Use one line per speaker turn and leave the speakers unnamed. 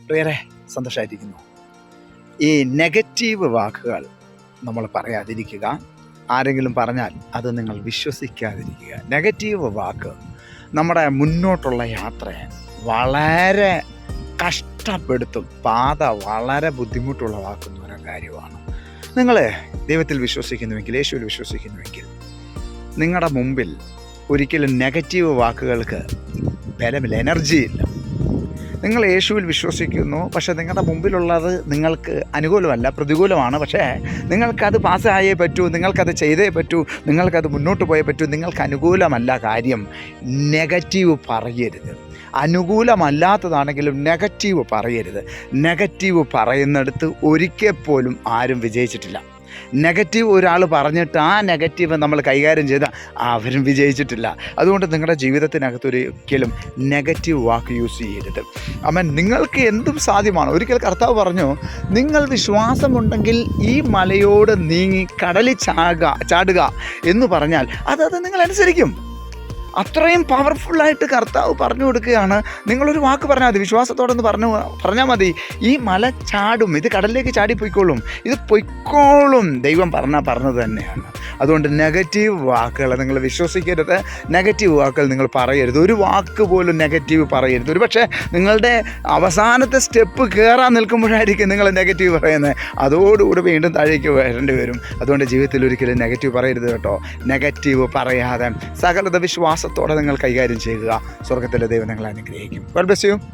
പ്രിയരെ, സന്തോഷമായിരിക്കുന്നു. ഈ നെഗറ്റീവ് വാക്കുകൾ നമ്മൾ പറയാതിരിക്കുക. ആരെങ്കിലും പറഞ്ഞാൽ അത് നിങ്ങൾ വിശ്വസിക്കാതിരിക്കുക. നെഗറ്റീവ് വാക്ക് നമ്മുടെ മുന്നോട്ടുള്ള യാത്രയെ വളരെ കഷ്ടപ്പെടുത്തും. പാത വളരെ ബുദ്ധിമുട്ടുള്ളതാക്കുന്ന ഒരു കാര്യമാണ്. നിങ്ങൾ ദൈവത്തിൽ വിശ്വസിക്കുന്നുവെങ്കിൽ, യേശുവിൽ വിശ്വസിക്കുന്നുവെങ്കിൽ, നിങ്ങളുടെ മുമ്പിൽ ഒരിക്കലും നെഗറ്റീവ് വാക്കുകൾക്ക് ബലമില്ല, എനർജിയില്ല. നിങ്ങൾ യേശുവിൽ വിശ്വസിക്കുന്നു, പക്ഷേ നിങ്ങളുടെ മുമ്പിലുള്ളത് നിങ്ങൾക്ക് അനുകൂലമല്ല, പ്രതികൂലമാണ്. പക്ഷേ നിങ്ങൾക്കത് പാസ്സായേ പറ്റൂ, നിങ്ങൾക്കത് ചെയ്തേ പറ്റൂ, നിങ്ങൾക്കത് മുന്നോട്ട് പോയേ പറ്റൂ. നിങ്ങൾക്ക് അനുകൂലമല്ല കാര്യം, നെഗറ്റീവ് പറയരുത്. അനുകൂലമല്ലാത്തതാണെങ്കിലും നെഗറ്റീവ് പറയരുത്. നെഗറ്റീവ് പറയുന്നിടത്ത് ഒരിക്കൽ പോലും ആരും വിജയിച്ചിട്ടില്ല. നെഗറ്റീവ് ഒരാൾ പറഞ്ഞിട്ട് ആ നെഗറ്റീവ് നമ്മൾ കൈകാര്യം ചെയ്താൽ അവരും വിജയിച്ചിട്ടില്ല. അതുകൊണ്ട് നിങ്ങളുടെ ജീവിതത്തിനകത്തൊരിക്കലും നെഗറ്റീവ് വാക്ക് യൂസ് ചെയ്യരുത്. അമ്മ, നിങ്ങൾക്ക് എന്തും സാധ്യമാണ്. ഒരിക്കൽ കർത്താവ് പറഞ്ഞു, നിങ്ങൾ വിശ്വാസമുണ്ടെങ്കിൽ ഈ മലയോട് നീങ്ങി കടലിൽ ചാടുക എന്ന് പറഞ്ഞാൽ അത് നിങ്ങൾ അനുസരിക്കും. അത്രയും പവർഫുള്ളായിട്ട് കർത്താവ് പറഞ്ഞു കൊടുക്കുകയാണ്. നിങ്ങളൊരു വാക്ക് പറഞ്ഞാൽ മതി, വിശ്വാസത്തോടെ പറഞ്ഞാൽ മതി, ഈ മല ചാടും, ഇത് കടലിലേക്ക് ചാടിപ്പോയിക്കോളും, ഇത് പൊയ്ക്കോളും. ദൈവം പറഞ്ഞത് തന്നെയാണ്. അതുകൊണ്ട് നെഗറ്റീവ് വാക്കുകൾ നിങ്ങൾ വിശ്വസിക്കരുത്. നെഗറ്റീവ് വാക്കുകൾ നിങ്ങൾ പറയരുത്. ഒരു വാക്ക് പോലും നെഗറ്റീവ് പറയരുത്. ഒരു പക്ഷേ നിങ്ങളുടെ അവസാനത്തെ സ്റ്റെപ്പ് കയറാൻ നിൽക്കുമ്പോഴായിരിക്കും നിങ്ങൾ നെഗറ്റീവ് പറയുന്നത്. അതോടുകൂടി വീണ്ടും താഴേക്ക് വരേണ്ടി വരും. അതുകൊണ്ട് ജീവിതത്തിൽ ഒരിക്കലും നെഗറ്റീവ് പറയരുത് കേട്ടോ. നെഗറ്റീവ് പറയാതെ സകലത വിശ്വാസത്തോടെ നിങ്ങൾ കൈകാര്യം ചെയ്യുക. സ്വർഗ്ഗത്തിലെ ദൈവം നിങ്ങളെ അനുഗ്രഹിക്കും. God bless you.